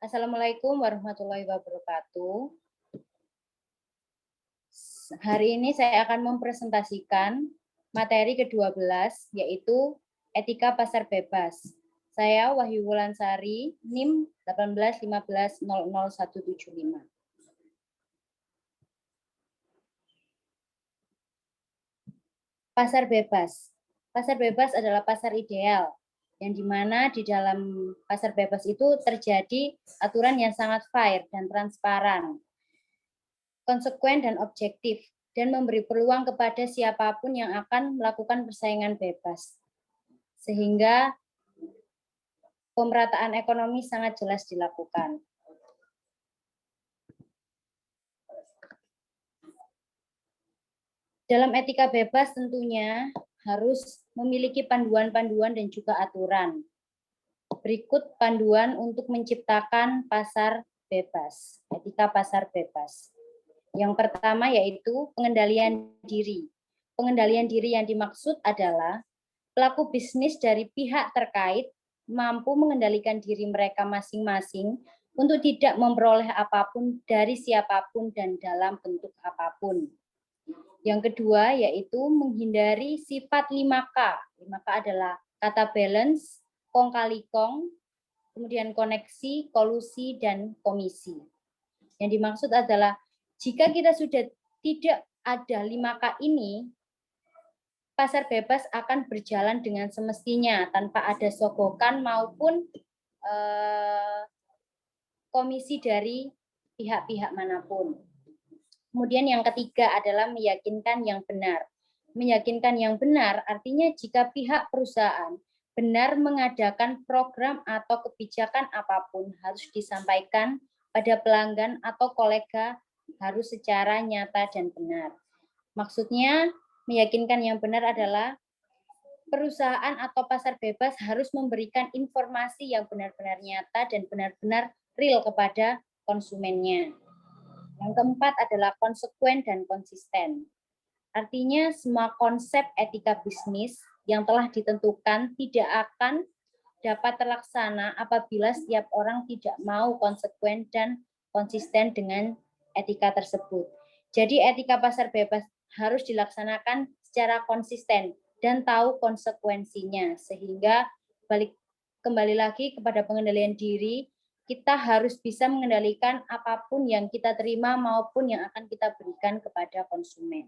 Assalamualaikum warahmatullahi wabarakatuh. Hari ini saya akan mempresentasikan materi ke-12, yaitu Etika Pasar Bebas. Saya Wahyu Wulansari, NIM 181500175. Pasar bebas. Pasar bebas adalah pasar ideal, yang dimana di dalam pasar bebas itu terjadi aturan yang sangat fair dan transparan, konsekuen dan objektif, dan memberi peluang kepada siapapun yang akan melakukan persaingan bebas. Sehingga pemerataan ekonomi sangat jelas dilakukan. Dalam etika bebas tentunya harus memiliki panduan-panduan dan juga aturan. Berikut panduan untuk menciptakan pasar bebas, etika pasar bebas. Yang pertama yaitu pengendalian diri. Pengendalian diri yang dimaksud adalah pelaku bisnis dari pihak terkait mampu mengendalikan diri mereka masing-masing untuk tidak memperoleh apapun dari siapapun dan dalam bentuk apapun. Yang kedua yaitu menghindari sifat 5K. 5K adalah kata balance, kong kali kong, kemudian koneksi, kolusi, dan komisi. Yang dimaksud adalah jika kita sudah tidak ada 5K ini, pasar bebas akan berjalan dengan semestinya tanpa ada sogokan maupun komisi dari pihak-pihak manapun. Kemudian yang ketiga adalah meyakinkan yang benar. Meyakinkan yang benar artinya jika pihak perusahaan benar mengadakan program atau kebijakan apapun harus disampaikan pada pelanggan atau kolega harus secara nyata dan benar. Maksudnya meyakinkan yang benar adalah perusahaan atau pasar bebas harus memberikan informasi yang benar-benar nyata dan benar-benar real kepada konsumennya. Yang keempat adalah konsekuen dan konsisten. Artinya semua konsep etika bisnis yang telah ditentukan tidak akan dapat terlaksana apabila setiap orang tidak mau konsekuen dan konsisten dengan etika tersebut. Jadi etika pasar bebas harus dilaksanakan secara konsisten dan tahu konsekuensinya, sehingga kembali lagi kepada pengendalian diri, kita harus bisa mengendalikan apapun yang kita terima maupun yang akan kita berikan kepada konsumen.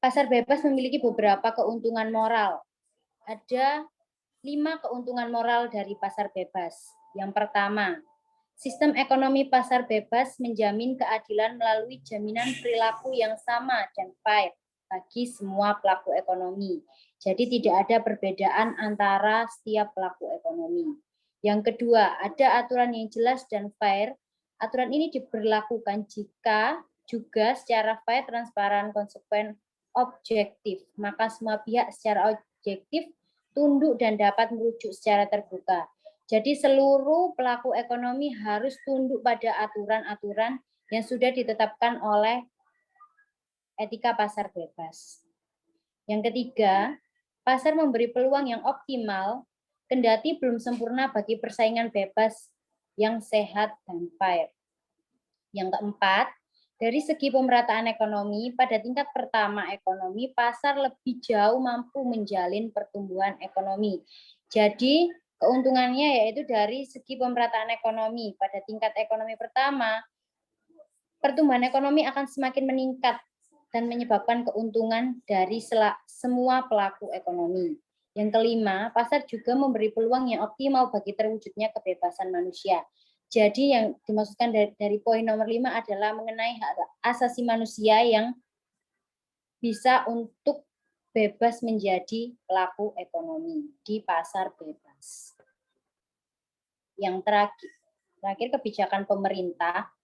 Pasar bebas memiliki beberapa keuntungan moral. Ada 5 keuntungan moral dari pasar bebas. Yang pertama, sistem ekonomi pasar bebas menjamin keadilan melalui jaminan perilaku yang sama dan fair bagi semua pelaku ekonomi. Jadi tidak ada perbedaan antara setiap pelaku ekonomi. Yang kedua, ada aturan yang jelas dan fair. Aturan ini diberlakukan jika juga secara fair, transparan, konsekuen, objektif. Maka semua pihak secara objektif tunduk dan dapat merujuk secara terbuka. Jadi seluruh pelaku ekonomi harus tunduk pada aturan-aturan yang sudah ditetapkan oleh etika pasar bebas. Yang ketiga, pasar memberi peluang yang optimal, kendati belum sempurna bagi persaingan bebas yang sehat dan fair. Yang keempat, dari segi pemerataan ekonomi, pada tingkat pertama ekonomi, pasar lebih jauh mampu menjalin pertumbuhan ekonomi. Jadi, keuntungannya yaitu dari segi pemerataan ekonomi. Pada tingkat ekonomi pertama, pertumbuhan ekonomi akan semakin meningkat dan menyebabkan keuntungan dari semua pelaku ekonomi. Yang kelima, pasar juga memberi peluang yang optimal bagi terwujudnya kebebasan manusia. Jadi yang dimaksudkan dari poin nomor 5 adalah mengenai hak asasi manusia yang bisa untuk bebas menjadi pelaku ekonomi di pasar bebas. Yang terakhir kebijakan pemerintah.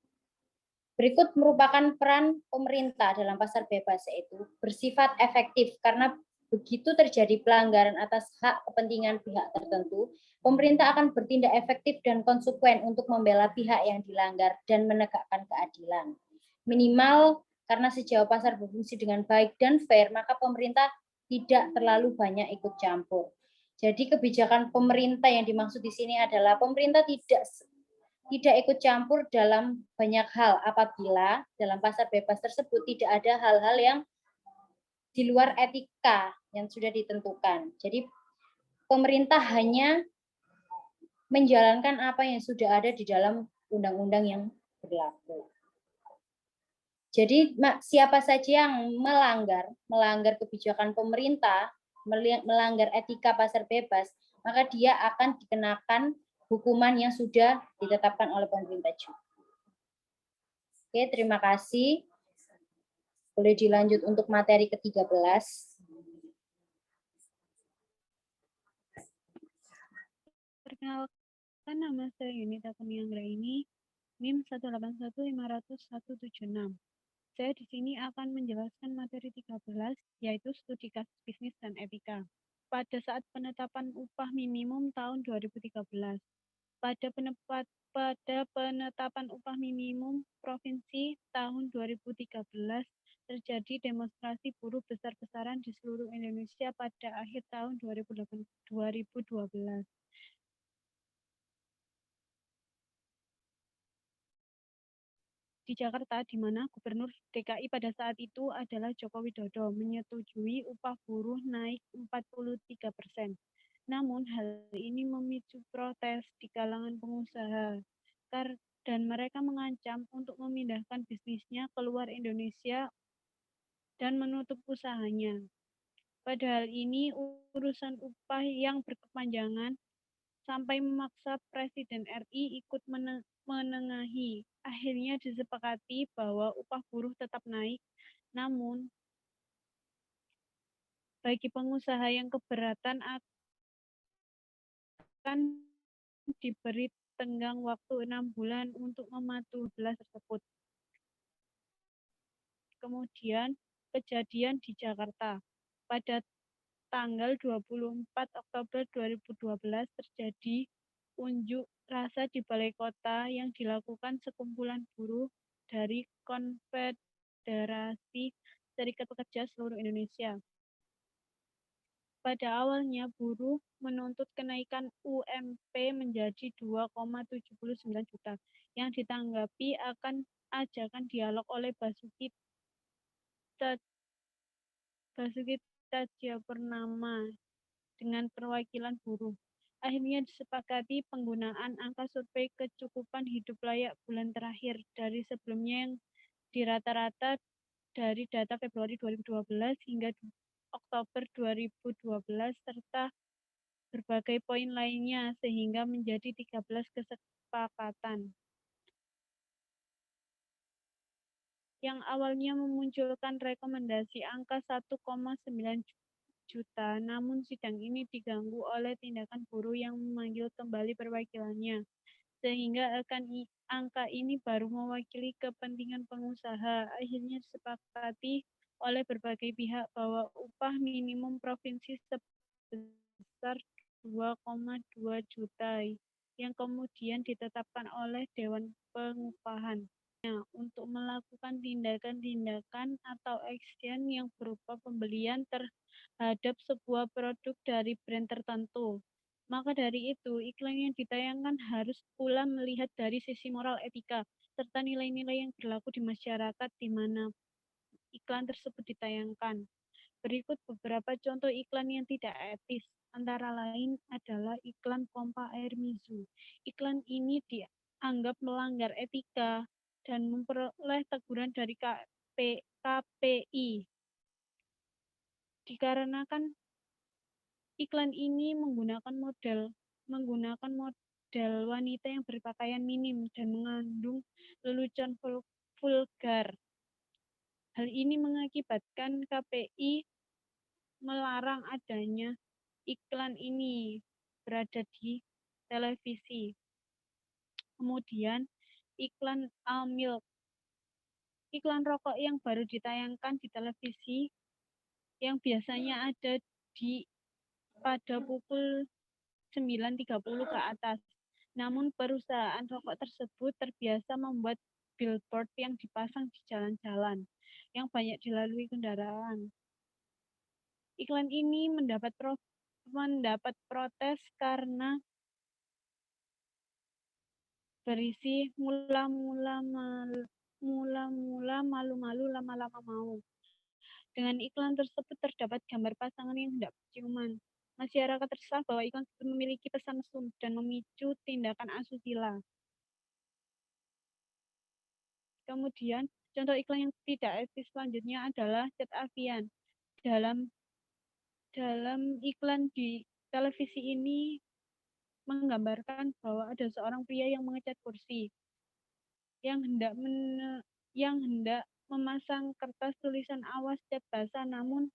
Berikut merupakan peran pemerintah dalam pasar bebas, yaitu bersifat efektif karena begitu terjadi pelanggaran atas hak kepentingan pihak tertentu, pemerintah akan bertindak efektif dan konsekuen untuk membela pihak yang dilanggar dan menegakkan keadilan. Minimal karena sejauh pasar berfungsi dengan baik dan fair, maka pemerintah tidak terlalu banyak ikut campur. Jadi kebijakan pemerintah yang dimaksud di sini adalah pemerintah tidak ikut campur dalam banyak hal apabila dalam pasar bebas tersebut tidak ada hal-hal yang di luar etika yang sudah ditentukan. Jadi pemerintah hanya menjalankan apa yang sudah ada di dalam undang-undang yang berlaku. Jadi siapa saja yang melanggar kebijakan pemerintah, melanggar etika pasar bebas, maka dia akan dikenakan hukuman yang sudah ditetapkan oleh pemerintah juga. Oke, terima kasih. Boleh dilanjut untuk materi ke-13. Perkenalkan, nama saya Yunita Kurnianggra ini, NIM 181500176. Saya di sini akan menjelaskan materi 13, yaitu studi kasus bisnis dan etika. Pada saat penetapan upah minimum tahun 2013, pada penetapan upah minimum provinsi tahun 2013, terjadi demonstrasi buruh besar-besaran di seluruh Indonesia pada akhir tahun 2012. Di Jakarta, di mana Gubernur DKI pada saat itu adalah Joko Widodo, menyetujui upah buruh naik 43%. Namun, hal ini memicu protes di kalangan pengusaha, dan mereka mengancam untuk memindahkan bisnisnya keluar Indonesia dan menutup usahanya. Padahal ini urusan upah yang berkepanjangan sampai memaksa Presiden RI ikut menengahi. Akhirnya disepakati bahwa upah buruh tetap naik, namun bagi pengusaha yang keberatan akan diberi tenggang waktu 6 bulan untuk mematuhi belas tersebut. Kemudian kejadian di Jakarta. Pada tanggal 24 Oktober 2012 terjadi unjuk rasa di Balai Kota yang dilakukan sekumpulan buruh dari Konfederasi Serikat Pekerja seluruh Indonesia. Pada awalnya buruh menuntut kenaikan UMP menjadi 2,79 juta yang ditanggapi akan ajakan dialog oleh Basuki Cahayapurnama dengan perwakilan buruh. Akhirnya disepakati penggunaan angka survei kecukupan hidup layak bulan terakhir dari sebelumnya yang dirata-rata dari data Februari 2012 hingga Oktober 2012 serta berbagai poin lainnya sehingga menjadi 13 kesepakatan. Yang awalnya memunculkan rekomendasi angka 1,9 juta, namun sidang ini diganggu oleh tindakan buruh yang memanggil kembali perwakilannya, sehingga angka ini baru mewakili kepentingan pengusaha. Akhirnya disepakati oleh berbagai pihak bahwa upah minimum provinsi sebesar 2,2 juta yang kemudian ditetapkan oleh Dewan Pengupahan untuk melakukan tindakan-tindakan atau action yang berupa pembelian terhadap sebuah produk dari brand tertentu. Maka dari itu, iklan yang ditayangkan harus pula melihat dari sisi moral etika, serta nilai-nilai yang berlaku di masyarakat di mana iklan tersebut ditayangkan. Berikut beberapa contoh iklan yang tidak etis, antara lain adalah iklan pompa air Mizu. Iklan ini dianggap melanggar etika dan memperoleh teguran dari KPI. Dikarenakan iklan ini menggunakan model wanita yang berpakaian minim dan mengandung lelucon vulgar. Hal ini mengakibatkan KPI melarang adanya iklan ini berada di televisi. Kemudian iklan Almilk. Iklan rokok yang baru ditayangkan di televisi yang biasanya ada pada pukul 9.30 ke atas. Namun perusahaan rokok tersebut terbiasa membuat billboard yang dipasang di jalan-jalan yang banyak dilalui kendaraan. Iklan ini mendapat mendapat protes karena berisi mula-mula malu-malu lama-lama mau. Dengan iklan tersebut terdapat gambar pasangan yang hendak ciuman. Masyarakat resah bahwa iklan tersebut memiliki pesan mesum dan memicu tindakan asusila. Kemudian, contoh iklan yang tidak etis selanjutnya adalah Cat Avian. Dalam iklan di televisi ini menggambarkan bahwa ada seorang pria yang mengecat kursi yang hendak memasang kertas tulisan awas cat basah namun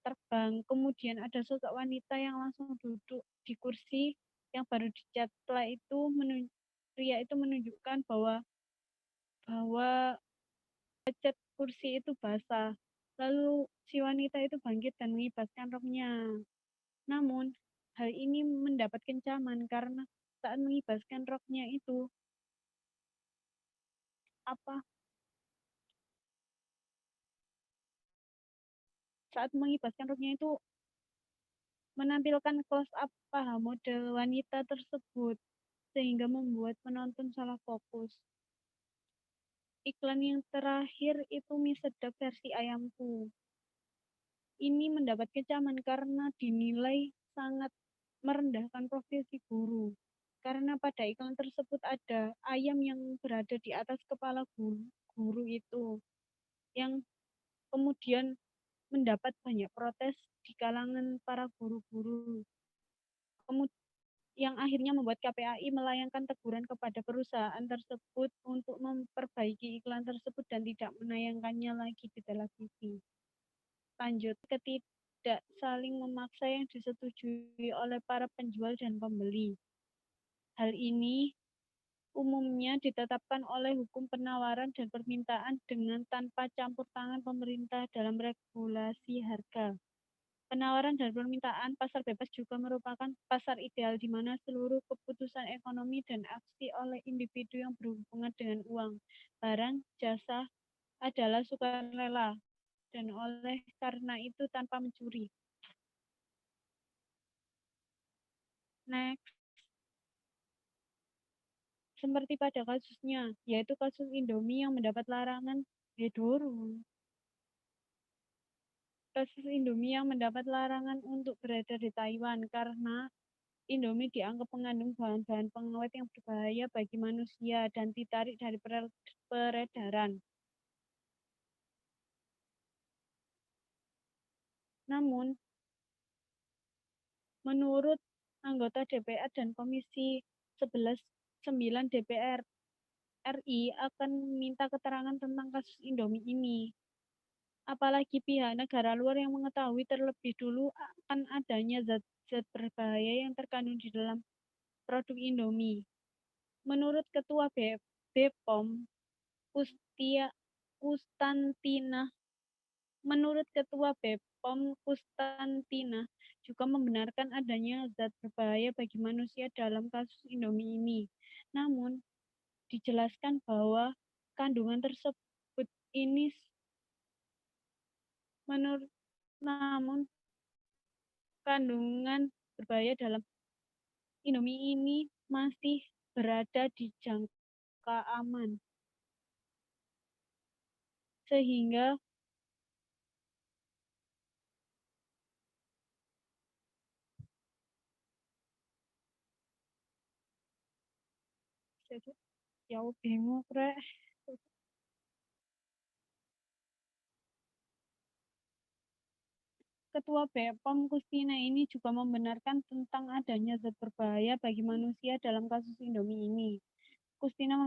terbang. Kemudian ada sosok wanita yang langsung duduk di kursi yang baru dicat. Setelah itu pria itu menunjukkan bahwa cat kursi itu basah. Lalu si wanita itu bangkit dan mengibaskan roknya. Namun hal ini mendapat kencaman karena saat mengibaskan roknya itu apa saat mengibaskan roknya itu menampilkan close up paha model wanita tersebut sehingga membuat penonton salah fokus. Iklan yang terakhir itu mie sedap versi ayamku. Ini mendapat kecaman karena dinilai sangat merendahkan profesi guru. Karena pada iklan tersebut ada ayam yang berada di atas kepala guru itu, yang kemudian mendapat banyak protes di kalangan para guru-guru. Yang akhirnya membuat KPAI melayangkan teguran kepada perusahaan tersebut untuk memperbaiki iklan tersebut dan tidak menayangkannya lagi di televisi. Lanjut, ketidak saling memaksa yang disetujui oleh para penjual dan pembeli. Hal ini umumnya ditetapkan oleh hukum penawaran dan permintaan dengan tanpa campur tangan pemerintah dalam regulasi harga. Penawaran dan permintaan pasar bebas juga merupakan pasar ideal di mana seluruh keputusan ekonomi dan aksi oleh individu yang berhubungan dengan uang, barang, jasa adalah sukarela dan oleh karena itu tanpa mencuri. Next, seperti pada kasusnya, yaitu kasus Indomie yang mendapat larangan Hedoro. Kasus Indomie yang mendapat larangan untuk beredar di Taiwan karena Indomie dianggap mengandung bahan-bahan pengawet yang berbahaya bagi manusia dan ditarik dari peredaran. Namun, menurut anggota DPR dan Komisi 11-9 DPR RI akan meminta keterangan tentang kasus Indomie ini. Apalagi pihak negara luar yang mengetahui terlebih dulu akan adanya zat-zat berbahaya yang terkandung di dalam produk Indomie. Menurut Ketua BPOM, Menurut Ketua BPOM Kustantina juga membenarkan adanya zat berbahaya bagi manusia dalam kasus Indomie ini. Namun, dijelaskan bahwa kandungan tersebut ini namun kandungan berbahaya dalam Indomie ini masih berada di jangka aman. Sehingga ya bingung rek. Ketua BPOM Kustina ini juga membenarkan tentang adanya zat berbahaya bagi manusia dalam kasus Indomie ini. Kustina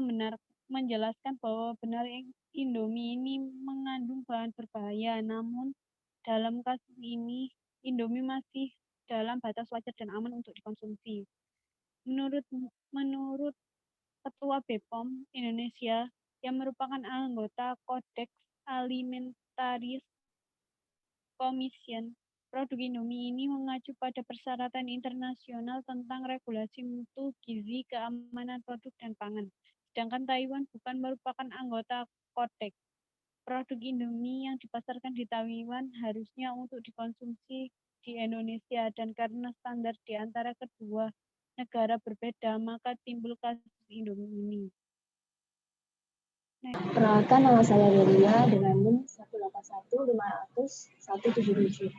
menjelaskan bahwa benar Indomie ini mengandung bahan berbahaya, namun dalam kasus ini Indomie masih dalam batas wajar dan aman untuk dikonsumsi. Menurut Ketua BPOM Indonesia yang merupakan anggota Kodeks Alimentaris Commission, produk Indomie ini mengacu pada persyaratan internasional tentang regulasi mutu, gizi, keamanan produk, dan pangan. Sedangkan Taiwan bukan merupakan anggota Kodeks. Produk Indomie yang dipasarkan di Taiwan harusnya untuk dikonsumsi di Indonesia, dan karena standar di antara kedua negara berbeda, maka timbul kasus Indomie. Perkenalkan, nama saya Delia dengan NIM 181500177.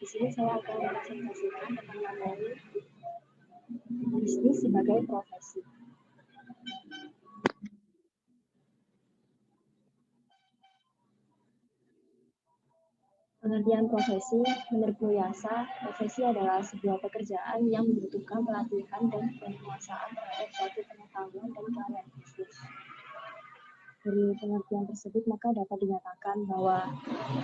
Di sini saya akan mempresentasikan tentang materi bisnis sebagai profesi. Pengertian profesi, menurut Muyasa, profesi adalah sebuah pekerjaan yang membutuhkan pelatihan dan penguasaan terhadap suatu pengetahuan dan keahlian khusus. Dari pengertian tersebut, maka dapat dinyatakan bahwa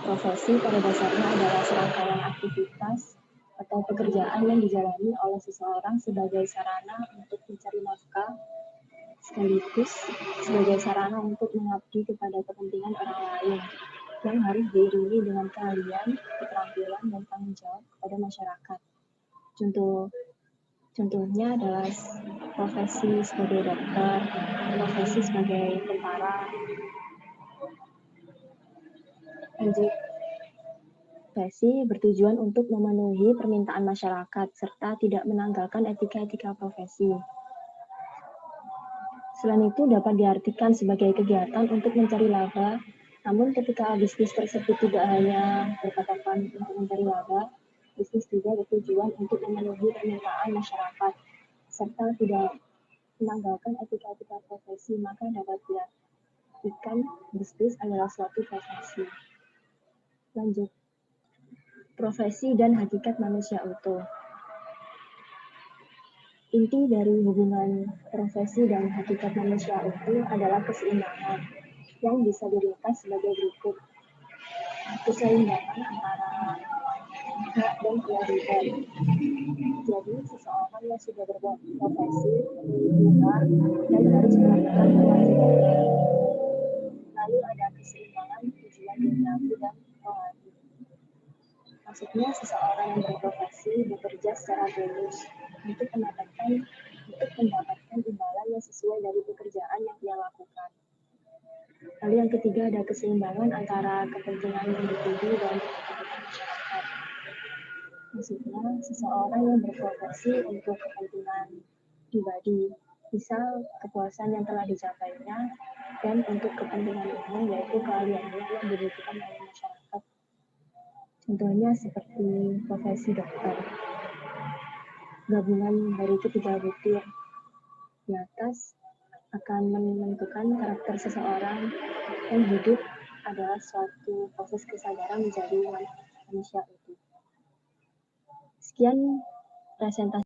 profesi pada dasarnya adalah serangkaian aktivitas atau pekerjaan yang dijalani oleh seseorang sebagai sarana untuk mencari nafkah, sekaligus sebagai sarana untuk mengabdi kepada kepentingan orang lain, yang harus diiringi dengan keahlian, keterampilan, dan tanggung jawab kepada masyarakat. Contohnya adalah profesi sebagai dokter, profesi sebagai tentara. Lanjut. Profesi bertujuan untuk memenuhi permintaan masyarakat serta tidak menanggalkan etika-etika profesi. Selain itu dapat diartikan sebagai kegiatan untuk mencari laba. Namun ketika bisnis tersebut tidak hanya berpatokan untuk mencari laba, bisnis juga bertujuan untuk memenuhi permintaan masyarakat, serta tidak menanggalkan etika-etika profesi, maka dapat diartikan bisnis adalah suatu profesi. Lanjut, profesi dan hakikat manusia utuh. Inti dari hubungan profesi dan hakikat manusia utuh adalah keseimbangan, yang bisa diringkas sebagai berikut. Keseimbangan antara hak dan kewajiban. Jadi, seseorang yang sudah berprofesi memiliki hak dan harus melakukan kewajibannya. Lalu ada keseimbangan tujuan perilaku dan kewajiban. Maksudnya, seseorang yang berprofesi bekerja secara tulus untuk mendapatkan imbalan yang sesuai dari pekerjaan yang dia lakukan. Lalu yang ketiga ada keseimbangan antara kepentingan individu dan kepentingan masyarakat. Maksudnya seseorang yang berprofesi untuk kepentingan pribadi, misal kepuasan yang telah dicapainya, dan untuk kepentingan umum yaitu keahliannya yang dibutuhkan oleh masyarakat. Contohnya seperti profesi dokter. Gabungan dari ketiga butir di atas akan menentukan karakter seseorang yang hidup adalah suatu proses kesadaran menjadi manusia utuh. Sekian presentasi.